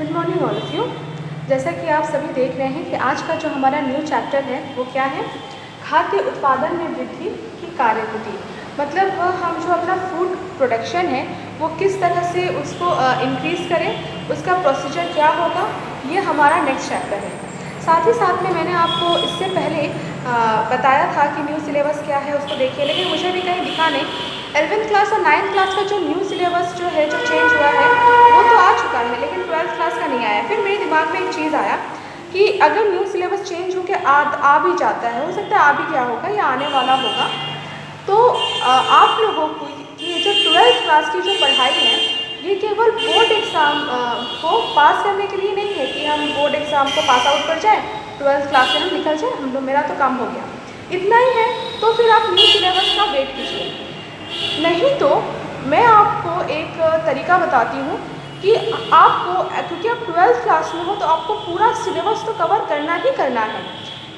Good morning all of you. जैसा कि आप सभी देख रहे हैं कि आज का जो हमारा न्यू चैप्टर है वो क्या है, खाद्य उत्पादन में वृद्धि की कार्यविधि। मतलब हम जो अपना फूड प्रोडक्शन है वो किस तरह से उसको इंक्रीज़ करें, उसका प्रोसीजर क्या होगा, ये हमारा नेक्स्ट चैप्टर है। साथ ही साथ में मैंने आपको इससे पहले बताया था कि न्यू सिलेबस क्या है उसको देखिए, लेकिन मुझे भी कहीं दिखा नहीं। 11th क्लास और 9th क्लास का जो न्यू सिलेबस जो है, जो चेंज हुआ है वो तो आ चुका है, लेकिन 12th क्लास का नहीं आया। फिर मेरे दिमाग में एक चीज़ आया कि अगर न्यू सिलेबस चेंज होकर आ भी जाता है, हो सकता है आ भी क्या होगा या आने वाला होगा, तो आप लोगों को ये जो 12th क्लास की जो पढ़ाई है ये केवल बोर्ड एग्ज़ाम को पास करने के लिए नहीं है कि हम बोर्ड एग्ज़ाम को पास आउट कर जाए, 12th क्लास से हम निकल जाए, हम लोग मेरा तो काम हो गया, इतना ही है। तो फिर आप न्यू सिलेबस का वेट कीजिए। नहीं तो मैं आपको एक तरीका बताती हूँ कि आपको, क्योंकि आप 12th क्लास में हो तो आपको पूरा सिलेबस तो कवर करना ही करना है,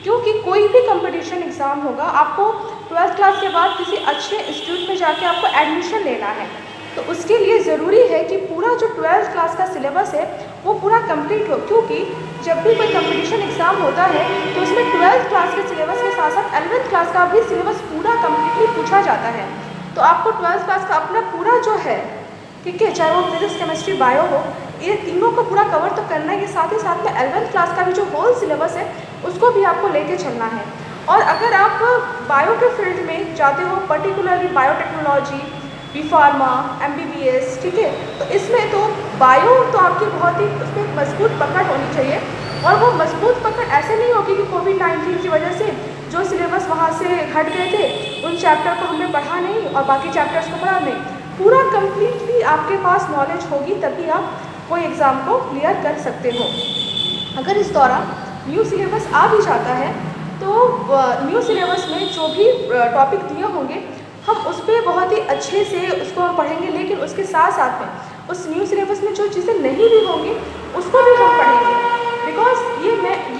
क्योंकि कोई भी कंपटीशन एग्ज़ाम होगा, आपको 12th क्लास के बाद किसी अच्छे इंस्टीट्यूट में जाके आपको एडमिशन लेना है। तो उसके लिए ज़रूरी है कि पूरा जो 12th क्लास का सिलेबस है वो पूरा कंप्लीट हो, क्योंकि जब भी कोई कंपटीशन एग्ज़ाम होता है तो उसमें 12th क्लास के सिलेबस के साथ साथ 11th क्लास का भी सिलेबस पूरा कम्प्लीटली पूछा जाता है। तो आपको 12th क्लास का अपना पूरा जो है, ठीक है, चाहे वो फिजिक्स, केमिस्ट्री, बायो हो, ये तीनों को पूरा कवर तो करना है। साथ ही साथ में 11th क्लास का भी जो होल सिलेबस है उसको भी आपको लेके चलना है। और अगर आप बायो के फील्ड में जाते हो, particularly biotechnology, B pharma, MBBS, ठीक है, तो इसमें तो बायो तो आपकी बहुत ही उसमें मजबूत पकड़ होनी चाहिए। और वो मजबूत पकड़ ऐसे नहीं होगी कि कोविड-19 की वजह से जो सिलेबस वहाँ से हट गए थे उन चैप्टर को हमने पढ़ा नहीं और बाकी चैप्टर्स को पढ़ा नहीं, पूरा कम्प्लीटली आपके पास नॉलेज होगी तभी आप कोई एग्ज़ाम को क्लियर कर सकते हो। अगर इस दौरान न्यू सिलेबस आ भी जाता है तो न्यू सिलेबस में जो भी टॉपिक दिए होंगे हम उस पर बहुत ही अच्छे से उसको हम पढ़ेंगे, लेकिन उसके साथ साथ में उस न्यू सिलेबस में जो चीज़ें नहीं भी होंगी उसको भी हम पढ़ेंगे। बिकॉज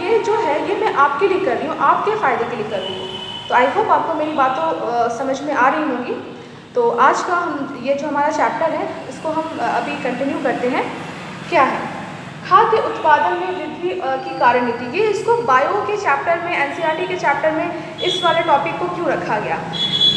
ये जो है ये मैं आपके लिए कर रही हूँ, आपके फ़ायदे के लिए कर रही हूँ। तो आई होप आपको मेरी बातों समझ में आ रही होंगी। तो आज का हम ये जो हमारा चैप्टर है इसको हम अभी कंटिन्यू करते हैं। क्या है खाद्य उत्पादन में वृद्धि की कार्यनीति। ये इसको बायो के चैप्टर में, NCERT के चैप्टर में इस वाले टॉपिक को क्यों रखा गया,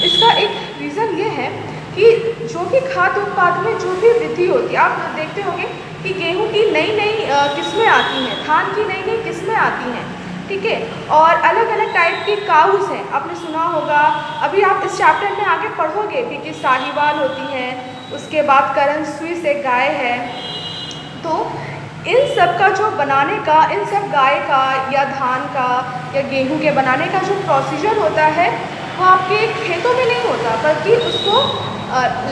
इसका एक रीज़न ये है कि जो भी खाद्य उत्पादन में जो भी वृद्धि होती है, आप देखते होंगे कि गेहूं की नई नई किस्में आती हैं, धान की नई नई किस्में आती हैं, ठीक है, और अलग अलग टाइप की काउज हैं, आपने सुना होगा। अभी आप इस चैप्टर में आगे पढ़ोगे भी कि साहिवाल होती हैं, उसके बाद करन स्विस एक गाय है। तो इन सब का जो बनाने का, इन सब गाय का या धान का या गेहूं के बनाने का जो प्रोसीजर होता है वो आपके खेतों में नहीं होता, बल्कि उसको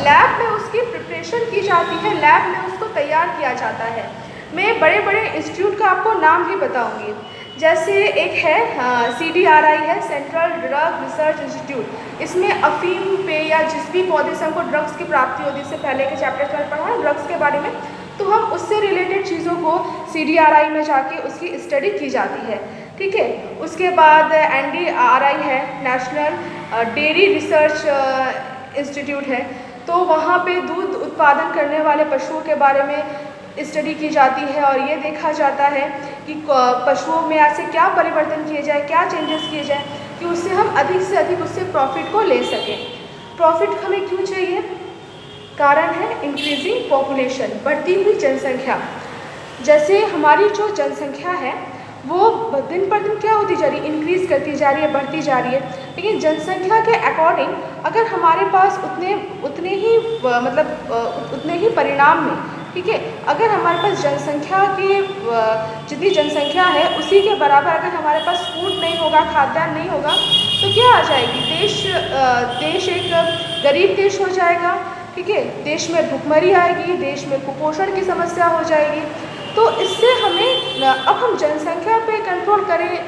लैब में उसकी प्रिपरेशन की जाती है, लैब में उसको तैयार किया जाता है। मैं बड़े बड़े इंस्टीट्यूट का आपको नाम भी बताऊंगी। जैसे एक है CDRI है, सेंट्रल ड्रग रिसर्च इंस्टीट्यूट। इसमें अफीम पे या जिस भी पौधे से हमको ड्रग्स की प्राप्ति होती है, इससे पहले के चैप्टर्स में पढ़ा है ड्रग्स के बारे में, तो हम उससे रिलेटेड चीज़ों को CDRI में जाके उसकी स्टडी की जाती है, ठीक है। उसके बाद NDRI है, नेशनल डेयरी रिसर्च इंस्टीट्यूट है, तो वहाँ पे दूध उत्पादन करने वाले पशुओं के बारे में स्टडी की जाती है और ये देखा जाता है कि पशुओं में ऐसे क्या परिवर्तन किए जाए, क्या चेंजेस किए जाए कि उससे हम अधिक से अधिक उससे प्रॉफिट को ले सकें। प्रॉफिट हमें क्यों चाहिए? कारण है इंक्रीजिंग पॉपुलेशन, बढ़ती हुई जनसंख्या। जैसे हमारी जो जनसंख्या है वो दिन पर दिन क्या होती जा रही है, इंक्रीज़ करती जा रही है, बढ़ती जा रही है, लेकिन जनसंख्या के अकॉर्डिंग अगर हमारे पास उतने ही परिणाम में, ठीक है, अगर हमारे पास जनसंख्या की जितनी जनसंख्या है उसी के बराबर अगर हमारे पास फूड नहीं होगा, खाद्यान्न नहीं होगा, तो क्या आ जाएगी, देश एक गरीब देश हो जाएगा, ठीक है, देश में भुखमरी आएगी, देश में कुपोषण की समस्या हो जाएगी। तो इससे हमें, अब हम जनसंख्या पे कंट्रोल करें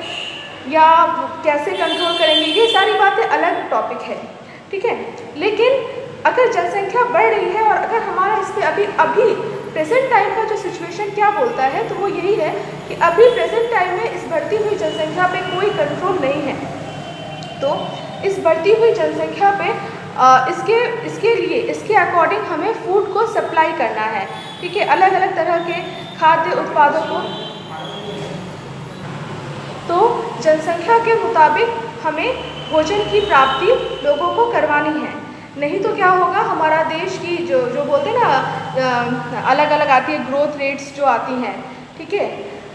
या कैसे कंट्रोल करेंगे, ये सारी बातें अलग टॉपिक है, ठीक है। लेकिन अगर जनसंख्या बढ़ रही है और अगर हमारा इस पर अभी प्रेजेंट टाइम का जो सिचुएशन क्या बोलता है, तो वो यही है कि अभी प्रेजेंट टाइम में इस बढ़ती हुई जनसंख्या पे कोई कंट्रोल नहीं है। तो इस बढ़ती हुई जनसंख्या पे इसके अकॉर्डिंग हमें फूड को सप्लाई करना है, ठीक है। अलग अलग तरह के खाद्य उत्पादों को, तो जनसंख्या के मुताबिक हमें भोजन की प्राप्ति लोगों को करवानी है। नहीं तो क्या होगा, हमारा देश की जो बोलते हैं ना अलग अलग आती है ग्रोथ रेट्स जो आती हैं, ठीक है।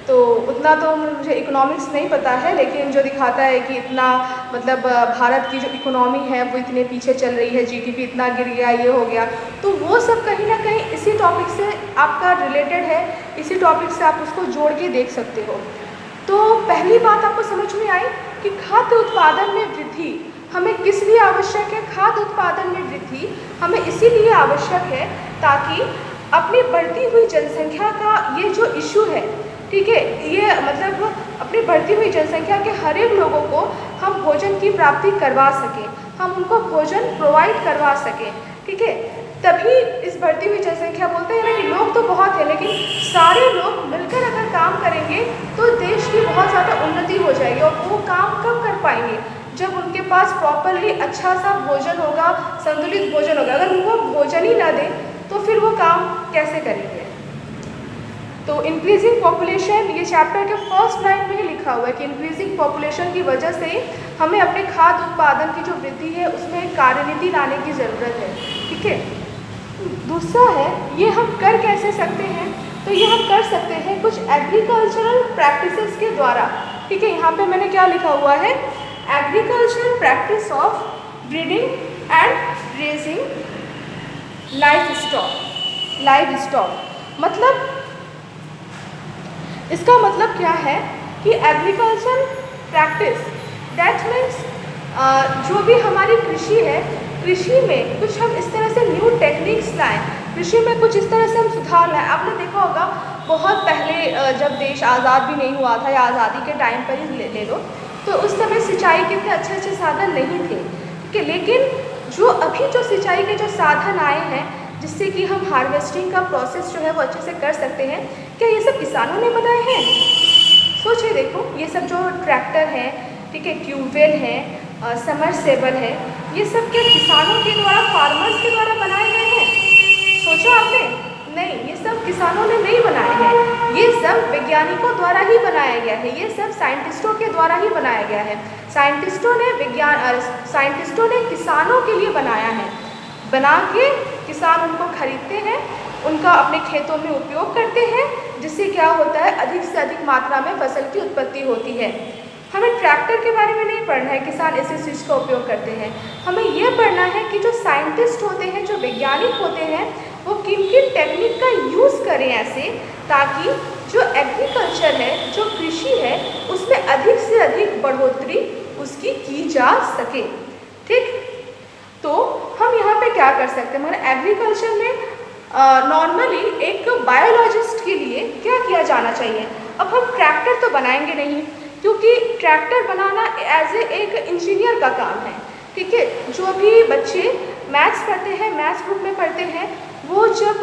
तो उतना तो मुझे इकोनॉमिक्स नहीं पता है, लेकिन जो दिखाता है कि इतना मतलब भारत की जो इकोनॉमी है वो इतने पीछे चल रही है, जीडीपी इतना गिर गया, ये हो गया, तो वो सब कहीं ना कहीं इसी टॉपिक से आपका रिलेटेड है, इसी टॉपिक से आप उसको जोड़ के देख सकते हो। तो पहली बात आपको समझ में आई कि खाद्य उत्पादन में वृद्धि हमें किस लिए आवश्यक है। खाद्य उत्पादन में वृद्धि हमें इसीलिए आवश्यक है ताकि अपनी बढ़ती हुई जनसंख्या का ये जो इशू है, ठीक है, ये मतलब अपनी बढ़ती हुई जनसंख्या के हर एक लोगों को हम भोजन की प्राप्ति करवा सकें, हम उनको भोजन प्रोवाइड करवा सकें, ठीक है। तभी इस बढ़ती हुई जनसंख्या, बोलते हैं ना कि लोग तो बहुत है लेकिन सारे लोग मिलकर अगर काम करेंगे तो देश की बहुत ज़्यादा उन्नति हो जाएगी। और वो काम कब कर पाएंगे, जब उनके पास प्रॉपरली अच्छा सा भोजन होगा, संतुलित भोजन होगा। अगर उनको भोजन ही ना दें तो फिर वो काम कैसे करेंगे। तो इंक्रीजिंग पॉपुलेशन, ये चैप्टर के फर्स्ट लाइन में ही लिखा हुआ है कि इंक्रीजिंग पॉपुलेशन की वजह से हमें अपने खाद्य उत्पादन की जो वृद्धि है उसमें कार्यनीति लाने की ज़रूरत है, ठीक है। दूसरा है, ये हम कर कैसे सकते हैं, तो ये हम कर सकते हैं कुछ एग्रीकल्चरल प्रैक्टिसेस के द्वारा, ठीक है। यहाँ पे मैंने क्या लिखा हुआ है, agricultural practice of breeding and raising live stock. मतलब इसका मतलब क्या है कि एग्रीकल्चर प्रैक्टिस दैट मीन्स जो भी हमारी कृषि है, कृषि में कुछ हम इस तरह से न्यू टेक्निक्स लाएं, कृषि में कुछ इस तरह से हम सुधार लाएं। आपने देखा होगा बहुत पहले जब देश आज़ाद भी नहीं हुआ था या आज़ादी के टाइम पर ही ले लो, तो उस समय सिंचाई के इतने अच्छे अच्छे साधन नहीं थे, ठीक है। लेकिन जो अभी जो सिंचाई के जो साधन आए हैं जिससे कि हम हार्वेस्टिंग का प्रोसेस जो है वो अच्छे से कर सकते हैं, क्या ये सब किसानों ने बनाए हैं? सोचिए, देखो ये सब जो ट्रैक्टर है, ठीक है, ट्यूबवेल है, समरसेबल है, ये सब क्या किसानों के द्वारा, फार्मर्स के द्वारा बनाए गए हैं? सोचा आपने? नहीं, ये सब किसानों ने नहीं बनाए हैं, ये सब वैज्ञानिकों द्वारा ही बनाया गया है, ये सब साइंटिस्टों के द्वारा ही बनाया गया है। साइंटिस्टों ने किसानों के लिए बनाया है, बना के किसान उनको खरीदते हैं, उनका अपने खेतों में उपयोग करते हैं, जिससे क्या होता है, अधिक से अधिक मात्रा में फसल की उत्पत्ति होती है। हमें ट्रैक्टर के बारे में नहीं पढ़ना है, किसान इस चीज़ का उपयोग करते हैं। हमें ये पढ़ना है कि जो साइंटिस्ट होते हैं, जो वैज्ञानिक होते हैं, वो किन किन टेक्निक का यूज़ करें ऐसे ताकि जो एग्रीकल्चर है, जो कृषि है, उसमें अधिक से अधिक बढ़ोतरी उसकी की जा सके, ठीक। तो हम यहाँ पे क्या कर सकते हैं, मतलब एग्रीकल्चर में नॉर्मली एक बायोलॉजिस्ट के लिए क्या किया जाना चाहिए। अब हम ट्रैक्टर तो बनाएंगे नहीं, क्योंकि ट्रैक्टर बनाना एज एक इंजीनियर का काम है, ठीक है। जो भी बच्चे मैथ्स पढ़ते हैं, मैथ्स ग्रुप में पढ़ते हैं, वो जब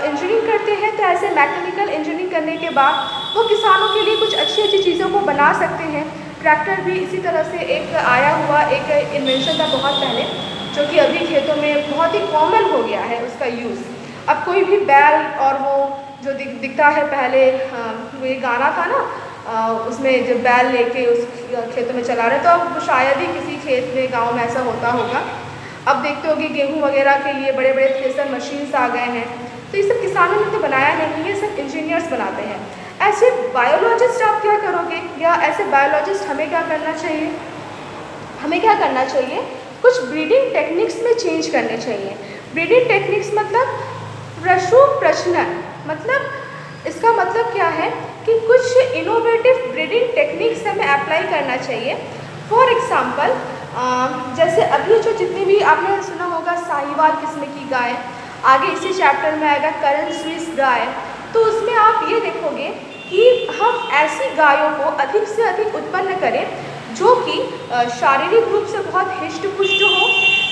इंजीनियरिंग करते हैं तो ऐसे मैकेनिकल इंजीनियरिंग करने के बाद वो किसानों के लिए कुछ अच्छी अच्छी चीज़ों को बना सकते हैं। ट्रैक्टर भी इसी तरह से एक आया हुआ एक इन्वेंशन था बहुत पहले, जो कि अभी खेतों में बहुत ही कॉमन हो गया है उसका यूज़। अब कोई भी बैल, और वो जो दिखता है पहले वो ये गाना था ना, उसमें जब बैल लेके उस खेतों में चला रहे, तो अब शायद ही किसी खेत में गांव में ऐसा होता होगा। अब देखते हो कि गेहूँ वगैरह के लिए बड़े बड़े थ्रेसर मशीन्स आ गए हैं, तो ये सब किसानों ने तो बनाया नहीं, ये सब इंजीनियर्स बनाते हैं। ऐसे बायोलॉजिस्ट आप क्या करोगे, या ऐसे बायोलॉजिस्ट हमें क्या करना चाहिए, हमें क्या करना चाहिए, कुछ ब्रीडिंग टेक्निक्स में चेंज करने चाहिए। ब्रीडिंग टेक्निक्स मतलब पशु प्रजनन, मतलब इसका मतलब क्या है कि कुछ इनोवेटिव ब्रीडिंग टेक्निक्स हमें अप्लाई करना चाहिए। फॉर एग्जांपल जैसे अभी जो जितनी भी आपने सुना होगा साहिवाल किस्म की गाय, आगे इसी चैप्टर में आएगा करन स्विस गाय, तो उसमें आप ये देखोगे कि हम ऐसी गायों को अधिक से अधिक उत्पन्न करें जो कि शारीरिक रूप से बहुत हिष्ट पुष्ट हो,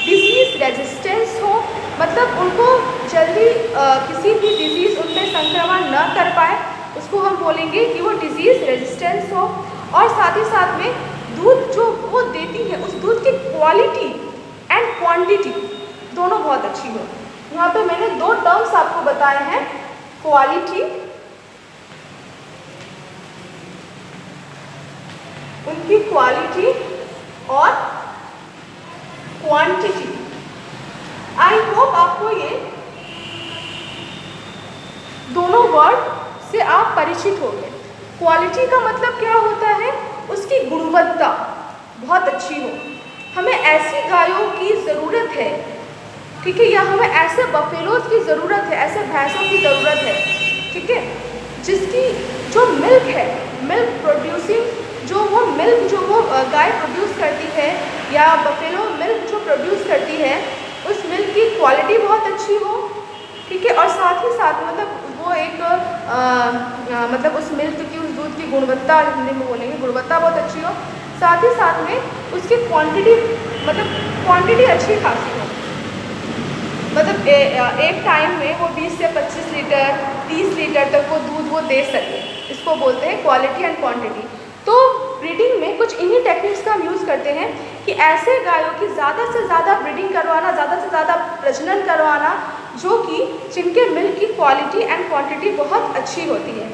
डिजीज़ रेजिस्टेंस हो, मतलब उनको जल्दी किसी भी डिजीज़ उनमें संक्रमण न कर पाए, उसको हम बोलेंगे कि वो डिजीज़ रेजिस्टेंस हो। और साथ ही साथ में दूध जो वो देती है, उस दूध की क्वालिटी एंड क्वांटिटी दोनों बहुत अच्छी हो। यहाँ पे मैंने दो टर्म्स आपको बताए हैं, क्वालिटी उनकी क्वालिटी और क्वांटिटी। आई होप आपको ये दोनों वर्ड से आप परिचित हो गए। क्वालिटी का मतलब क्या होता है? उसकी गुणवत्ता बहुत अच्छी हो। हमें ऐसी गायों की ज़रूरत है, ठीक है, या हमें ऐसे बफेलोज की ज़रूरत है, ऐसे भैंसों की ज़रूरत है, ठीक है, जिसकी जो मिल्क है, मिल्क प्रोड्यूसिंग, जो वो गाय प्रोड्यूस करती है या बफेलो मिल्क जो प्रोड्यूस करती है, उस मिल्क की क्वालिटी बहुत अच्छी हो, ठीक है, और साथ ही साथ मतलब वो एक मतलब उस मिल्क की, उस दूध की गुणवत्ता, हिंदी में बोलेंगे, गुणवत्ता बहुत अच्छी हो, साथ ही साथ में उसकी क्वांटिटी, मतलब क्वांटिटी अच्छी खासी हो, मतलब एक टाइम में वो 20 से 25 लीटर 30 लीटर तक वो दूध वो दे सके। इसको बोलते हैं क्वालिटी एंड क्वांटिटी। तो ब्रीडिंग में कुछ इन्हीं टेक्निक्स का हम यूज़ करते हैं कि ऐसे गायों की ज़्यादा से ज़्यादा ब्रीडिंग करवाना, ज़्यादा से ज़्यादा प्रजनन करवाना, जो कि जिनके मिल्क की क्वालिटी एंड क्वांटिटी बहुत अच्छी होती है।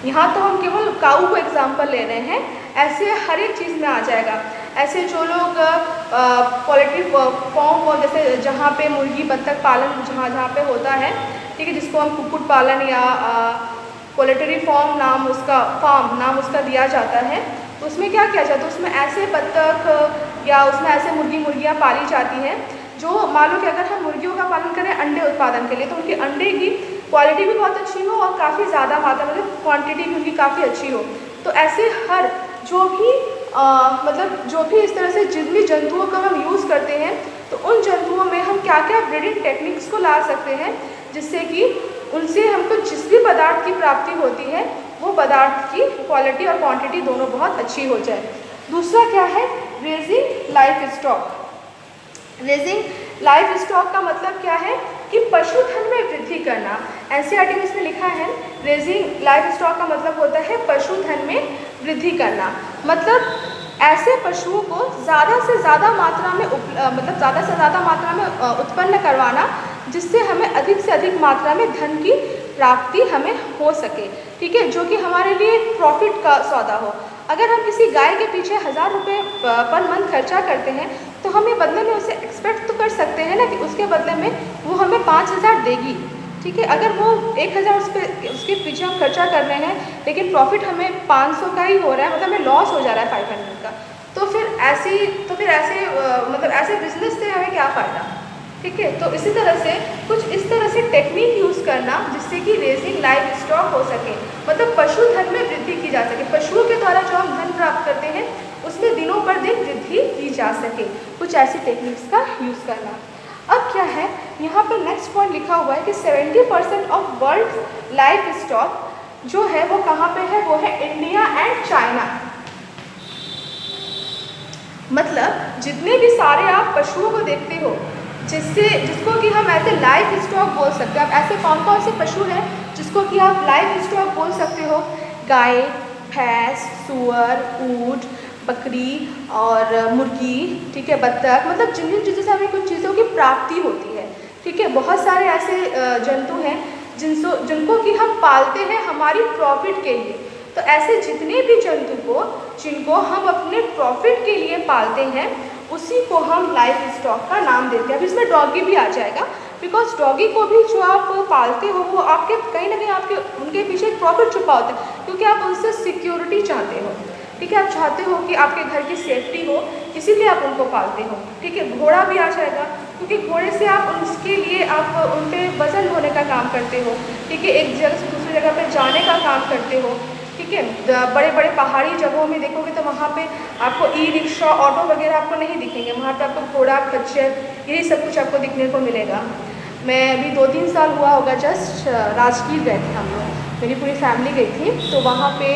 यहाँ तो हम केवल काऊ को एग्जाम्पल ले रहे हैं, ऐसे हर एक चीज़ में आ जाएगा। ऐसे जो लोग पोल्ट्री फॉर्म हो, जैसे जहाँ पे मुर्गी बत्तख पालन जहाँ पे होता है, ठीक है, जिसको हम कुक्कुट पालन या पोल्ट्री फार्म नाम उसका दिया जाता है, तो उसमें क्या किया जाता है? उसमें ऐसे बत्तख या उसमें ऐसे मुर्गियाँ पाली जाती हैं जो, मान लो कि अगर हम मुर्गियों का पालन करें अंडे उत्पादन के लिए, तो उनके अंडे की क्वालिटी भी बहुत अच्छी हो और काफ़ी ज़्यादा मात्रा, मतलब क्वांटिटी भी उनकी काफ़ी अच्छी हो। तो ऐसे हर जो भी मतलब जो भी इस तरह से जिन भी जंतुओं का हम यूज़ करते हैं, तो उन जंतुओं में हम क्या क्या ब्रीडिंग टेक्निक्स को ला सकते हैं, जिससे कि उनसे हमको जिस भी पदार्थ की प्राप्ति होती है, वो पदार्थ की क्वालिटी और क्वांटिटी दोनों बहुत अच्छी हो जाए। दूसरा क्या है? Raising life stock. Raising life stock का मतलब क्या है? कि पशुधन में वृद्धि करना। एनसीईआरटी में इसमें लिखा है, रेजिंग लाइफ स्टॉक का मतलब होता है पशुधन में वृद्धि करना। मतलब ऐसे पशुओं को ज़्यादा से ज़्यादा मात्रा में उत्पन्न करवाना, जिससे हमें अधिक से अधिक मात्रा में धन की प्राप्ति हमें हो सके, ठीक है, जो कि हमारे लिए प्रॉफिट का सौदा हो। अगर हम किसी गाय के पीछे 1000 रुपये पर मंथ खर्चा करते हैं, तो हम ये बदले में उसे एक्सपेक्ट तो कर सकते हैं ना कि उसके बदले में वो हमें 5000 देगी, ठीक है। अगर वो 1000 उसके पीछे हम खर्चा कर रहे हैं, लेकिन प्रॉफिट हमें 500 का ही हो रहा है, मतलब हमें लॉस हो जा रहा है 500 का, तो फिर ऐसे बिजनेस से हमें क्या फ़ायदा, ठीक है। तो इसी तरह से कुछ इस तरह से टेक्निक यूज़ करना, जिससे कि रेजिंग लाइफ स्टॉक हो सके, मतलब पशुधन में वृद्धि की जा सके। पशुओं के द्वारा जो हम धन प्राप्त करते हैं, उसमें दिनों पर दिन वृद्धि की जा सके, कुछ ऐसी टेक्निक्स का यूज़ करना। अब क्या है, यहाँ पर नेक्स्ट पॉइंट लिखा हुआ है कि 70% ऑफ वर्ल्ड लाइफ स्टॉक जो है वो कहाँ पे है? वो है इंडिया एंड चाइना। मतलब जितने भी सारे आप पशुओं को देखते हो, जिसको कि हम ऐसे लाइफ स्टॉक बोल सकते हैं। अब ऐसे कौन कौन से पशु हैं जिसको कि आप लाइफ स्टॉक बोल सकते हो? गाय, भैंस, सुअर, ऊँट, बकरी और मुर्गी, ठीक है, बत्तख, मतलब जिन चीज़ों से हमें कुछ चीज़ों की प्राप्ति होती है, ठीक है। बहुत सारे ऐसे जंतु हैं जिनको कि हम पालते हैं हमारी प्रॉफिट के लिए। तो ऐसे जितने भी जंतु को जिनको हम अपने प्रॉफिट के लिए पालते हैं, उसी को हम लाइफ स्टॉक का नाम देते हैं। अब इसमें डॉगी भी आ जाएगा, बिकॉज डॉगी को भी जो आप पालते हो, वो आपके कहीं ना कहीं उनके पीछे एक प्रॉफिट छुपा होता है, क्योंकि आप उनसे सिक्योरिटी चाहते हो, ठीक है। आप चाहते हो कि आपके घर की सेफ्टी हो, इसीलिए आप उनको पालते हो, ठीक है। घोड़ा भी आ जाएगा, क्योंकि घोड़े से आप उसके लिए आप उन पर वजन ढोने का काम करते हो, ठीक है, एक जगह से दूसरी जगह पर जाने का काम करते हो, ठीक है। बड़े बड़े पहाड़ी जगहों में देखोगे तो वहाँ पे आपको ई रिक्शा, ऑटो वगैरह आपको नहीं दिखेंगे, वहाँ पे आपको घोड़ा, खच्चर, यही सब कुछ आपको दिखने को मिलेगा। मैं अभी 2-3 साल हुआ होगा, जस्ट राजगीर गए थे हम लोग, मेरी पूरी फैमिली गई थी। तो वहाँ पे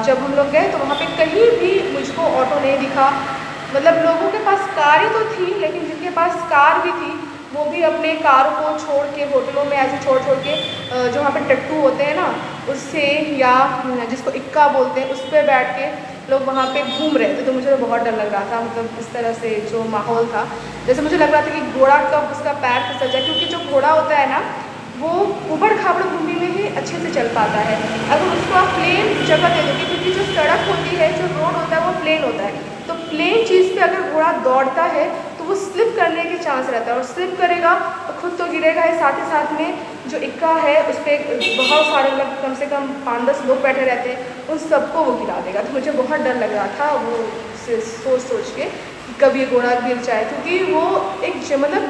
जब हम लोग गए तो वहाँ पे कहीं भी मुझको ऑटो नहीं दिखा। मतलब लोगों के पास कारें तो थी, लेकिन जिनके पास कार भी थी, वो भी अपने कार को छोड़ के होटलों में ऐसे छोड़ के जो वहाँ पे टट्टू होते हैं ना, उससे, या जिसको इक्का बोलते हैं, उस पर बैठ के लोग वहाँ पे घूम रहे थे। तो मुझे तो बहुत डर लग रहा था, मतलब इस तरह से जो माहौल था, जैसे मुझे लग रहा था कि घोड़ा कब उसका पैर फिसल जाए, क्योंकि जो घोड़ा होता है ना, वो ऊबड़ खाबड़ भूमि में ही अच्छे से चल पाता है। अगर उसको आप प्लेन जगह दे दोगे, क्योंकि जो सड़क होती है, जो रोड होता है वो प्लेन होता है, तो प्लेन चीज़ पे अगर घोड़ा दौड़ता है तो वो स्लिप करने के चांस रहता है, और स्लिप करेगा तो खुद तो गिरेगा ही, साथ ही साथ में जो इक्का है उस पर बहुत सारे मतलब कम से कम 5-10 लोग बैठे रहते हैं, उन सबको वो गिरा देगा। तो मुझे बहुत डर लग रहा था वो सोच के कि कब ये घोड़ा गिर जाए, क्योंकि वो एक मतलब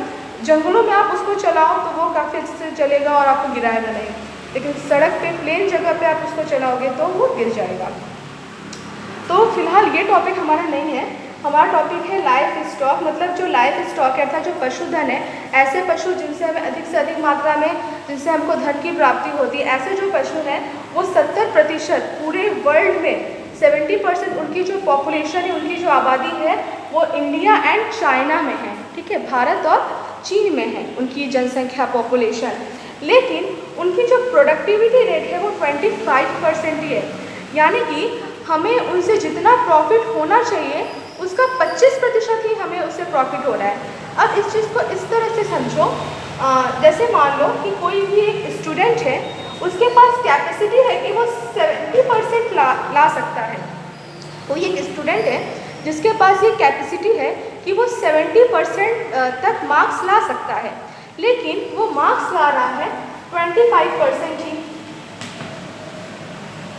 जंगलों में आप उसको चलाओ तो वो काफ़ी अच्छे से चलेगा और आपको गिराएगा नहीं, लेकिन सड़क पे प्लेन जगह पे आप उसको चलाओगे तो वो गिर जाएगा। तो फिलहाल ये टॉपिक हमारा नहीं है, हमारा टॉपिक है लाइफ स्टॉक। मतलब जो लाइफ स्टॉक है अर्थात जो पशुधन है, ऐसे पशु जिनसे हमें अधिक से अधिक मात्रा में, जिनसे हमको धन की प्राप्ति होती है, ऐसे जो पशु हैं वो 70% पूरे वर्ल्ड में 70% उनकी जो पॉपुलेशन है, उनकी जो आबादी है वो इंडिया एंड चाइना में है, ठीक है, भारत और चीन में है उनकी जनसंख्या पॉपुलेशन। लेकिन उनकी जो प्रोडक्टिविटी रेट है वो 25% ही है, यानी कि हमें उनसे जितना प्रॉफिट होना चाहिए उसका 25% ही हमें उससे प्रॉफिट हो रहा है। अब इस चीज़ को इस तरह से समझो, जैसे मान लो कि कोई भी एक स्टूडेंट है, उसके पास कैपेसिटी है कि वो 70% ला सकता है। कोई एक स्टूडेंट है जिसके पास ये कैपेसिटी है कि वो 70% तक मार्क्स ला सकता है, लेकिन वो मार्क्स ला रहा है 25% ही,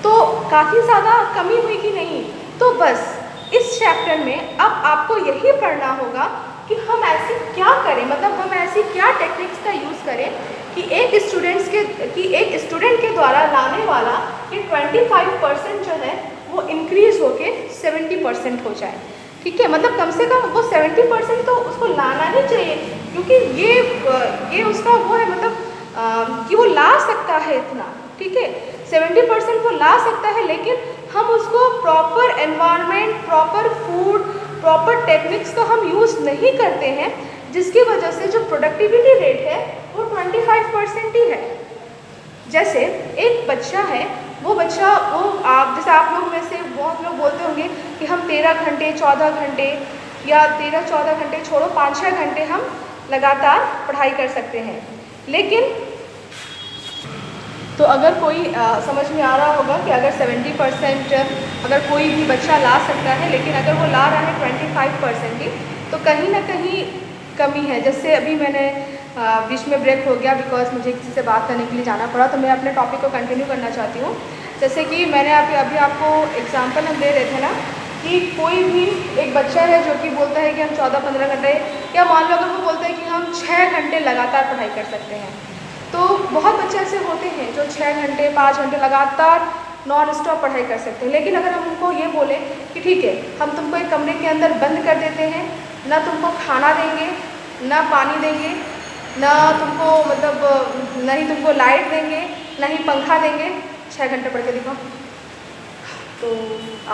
तो काफ़ी ज़्यादा कमी हुई कि नहीं। तो बस इस चैप्टर में अब आपको यही पढ़ना होगा कि हम ऐसी क्या करें, मतलब हम ऐसी क्या टेक्निक्स का यूज़ करें कि एक स्टूडेंट के द्वारा लाने वाला ये 25% जो है वो इंक्रीज़ होके 70% हो जाए, ठीक है। मतलब कम से कम वो 70% तो उसको लाना ही चाहिए, क्योंकि ये उसका वो है, मतलब कि वो ला सकता है इतना, ठीक है, 70% वो ला सकता है, लेकिन हम उसको proper environment, proper food, proper techniques का हम यूज़ नहीं करते हैं, जिसकी वजह से जो प्रोडक्टिविटी रेट है वो 25% ही है। जैसे एक बच्चा है, वो बच्चा आप जैसे आप लोग में से बहुत लोग बोलते होंगे कि हम 13 घंटे 14 घंटे या 13-14 घंटे छोड़ो 5-6 घंटे हम लगातार पढ़ाई कर सकते हैं। लेकिन तो अगर कोई समझ में आ रहा होगा कि अगर 70% अगर कोई भी बच्चा ला सकता है, लेकिन अगर वो ला रहा है 25% ही, तो कहीं ना कहीं कमी है। जैसे अभी मैंने बीच में ब्रेक हो गया बिकॉज मुझे किसी से बात करने के लिए जाना पड़ा, तो मैं अपने टॉपिक को कंटिन्यू करना चाहती हूँ। जैसे कि मैंने अभी आपको एग्जांपल हम दे रहे थे ना कि कोई भी एक बच्चा है जो कि बोलता है कि हम 14-15 घंटे, या मान लो अगर वो बोलता है कि हम 6 घंटे लगातार पढ़ाई कर सकते हैं, तो बहुत बच्चे ऐसे होते हैं जो 6 घंटे 5 घंटे लगातार नॉन स्टॉप पढ़ाई कर सकते हैं। लेकिन अगर हम उनको ये बोले कि ठीक है, हम तुमको एक कमरे के अंदर बंद कर देते हैं, ना तुमको खाना देंगे, ना पानी देंगे, ना तुमको मतलब ना ही तुमको लाइट देंगे, ना ही पंखा देंगे, 6 घंटे पढ़ के दिखाओ, तो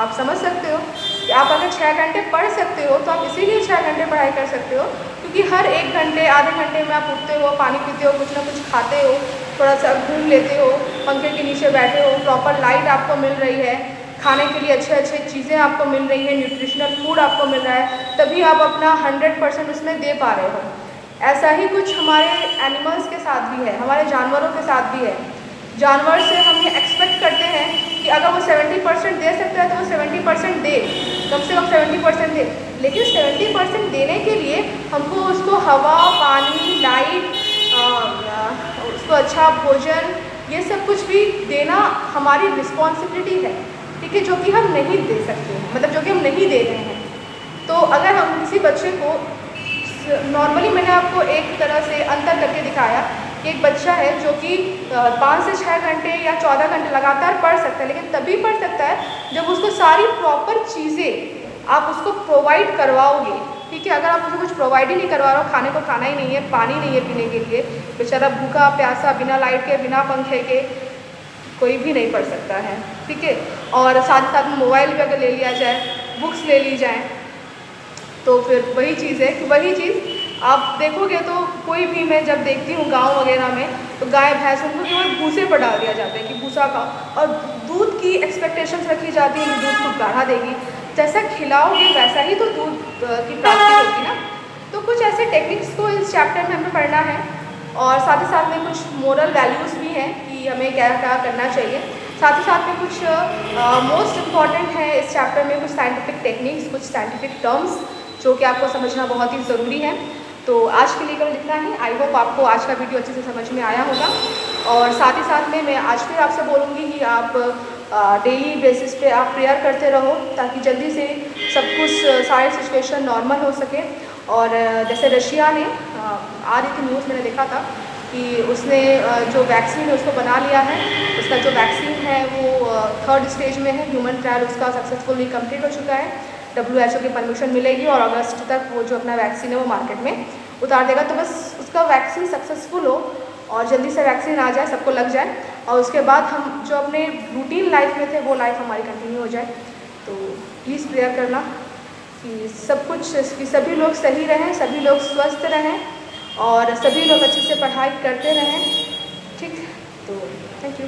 आप समझ सकते हो कि आप अगर 6 घंटे पढ़ सकते हो तो आप इसीलिए 6 घंटे पढ़ाई कर सकते हो, क्योंकि हर 1 घंटे आधे घंटे में आप उठते हो, पानी पीते हो, कुछ ना कुछ खाते हो, थोड़ा सा घूम लेते हो, पंखे के नीचे बैठे हो, प्रॉपर लाइट आपको मिल रही है, खाने के लिए अच्छे अच्छे चीज़ें आपको मिल रही है, न्यूट्रिशनल फूड आपको मिल रहा है, तभी आप अपना 100% उसमें दे पा रहे हो। ऐसा ही कुछ हमारे एनिमल्स के साथ भी है, हमारे जानवरों के साथ भी है। जानवर से हम ये एक्सपेक्ट करते हैं कि अगर वो 70% दे सकता है तो वो 70% दे, कम से कम 70% दे, लेकिन 70% देने के लिए हमको उसको हवा, पानी, लाइट, उसको अच्छा भोजन, ये सब कुछ भी देना हमारी रिस्पॉन्सिबिलिटी है, ठीक है, जो कि हम नहीं दे सकते हैं, मतलब जो कि हम नहीं दे रहे हैं। तो अगर हम किसी बच्चे को नॉर्मली, मैंने आपको एक तरह से अंतर करके दिखाया कि एक बच्चा है जो कि 5 से 6 घंटे या 14 घंटे लगातार पढ़ सकता है, लेकिन तभी पढ़ सकता है जब उसको सारी प्रॉपर चीज़ें आप उसको प्रोवाइड करवाओगे, ठीक है। अगर आप उसको कुछ प्रोवाइड ही नहीं करवा रहे हो, खाने को खाना ही नहीं है, पानी नहीं है पीने के लिए, बेचारा भूखा प्यासा बिना लाइट के बिना पंखे के कोई भी नहीं पढ़ सकता है, ठीक है। और साथ साथ में मोबाइल भी अगर ले लिया जाए, बुक्स ले ली जाए, तो फिर वही चीज़ है कि वही चीज़ आप देखोगे तो कोई भी, मैं जब देखती हूँ गांव वगैरह में, तो गाय भैंस उनको केवल भूसे पर डाल दिया जाता है कि भूसा खाओ, और दूध की एक्सपेक्टेशंस रखी जाती है कि दूध को गाढ़ा देगी, जैसा खिलाओगे वैसा ही तो दूध की प्राप्ति होगी ना। तो कुछ ऐसे टेक्निक्स को इस चैप्टर में हमें पढ़ना है, और साथ ही साथ में कुछ मोरल वैल्यूज़ भी हैं कि हमें क्या क्या करना चाहिए। साथ ही साथ में कुछ मोस्ट इम्पॉर्टेंट है इस चैप्टर में कुछ साइंटिफिक टेक्निक्स, कुछ साइंटिफिक टर्म्स जो कि आपको समझना बहुत ही ज़रूरी है। तो आज के लिए केवल इतना ही। आई होप आपको आज का वीडियो अच्छे से समझ में आया होगा। और साथ ही साथ में मैं आज फिर आपसे बोलूँगी कि आप डेली बेसिस पे आप प्रेयर करते रहो ताकि जल्दी से सब कुछ सारी सिचुएशन नॉर्मल हो सके। और जैसे रशिया ने आ रही थी न्यूज़, मैंने देखा था कि उसने जो वैक्सीन है उसको बना लिया है। उसका जो वैक्सीन है वो 3rd स्टेज में है, ह्यूमन ट्रायल उसका सक्सेसफुली कंप्लीट हो चुका है। WHO की परमिशन मिलेगी और अगस्त तक वो जो अपना वैक्सीन है वो मार्केट में उतार देगा। तो बस उसका वैक्सीन सक्सेसफुल हो और जल्दी से वैक्सीन आ जाए, सबको लग जाए और उसके बाद हम जो अपने रूटीन लाइफ में थे वो लाइफ हमारी कंटिन्यू हो जाए। तो प्लीज़ प्रेयर करना कि सब कुछ, कि सभी लोग सही रहें, सभी लोग स्वस्थ रहें और सभी लोग अच्छे से पढ़ाई करते रहें। ठीक, तो थैंक यू।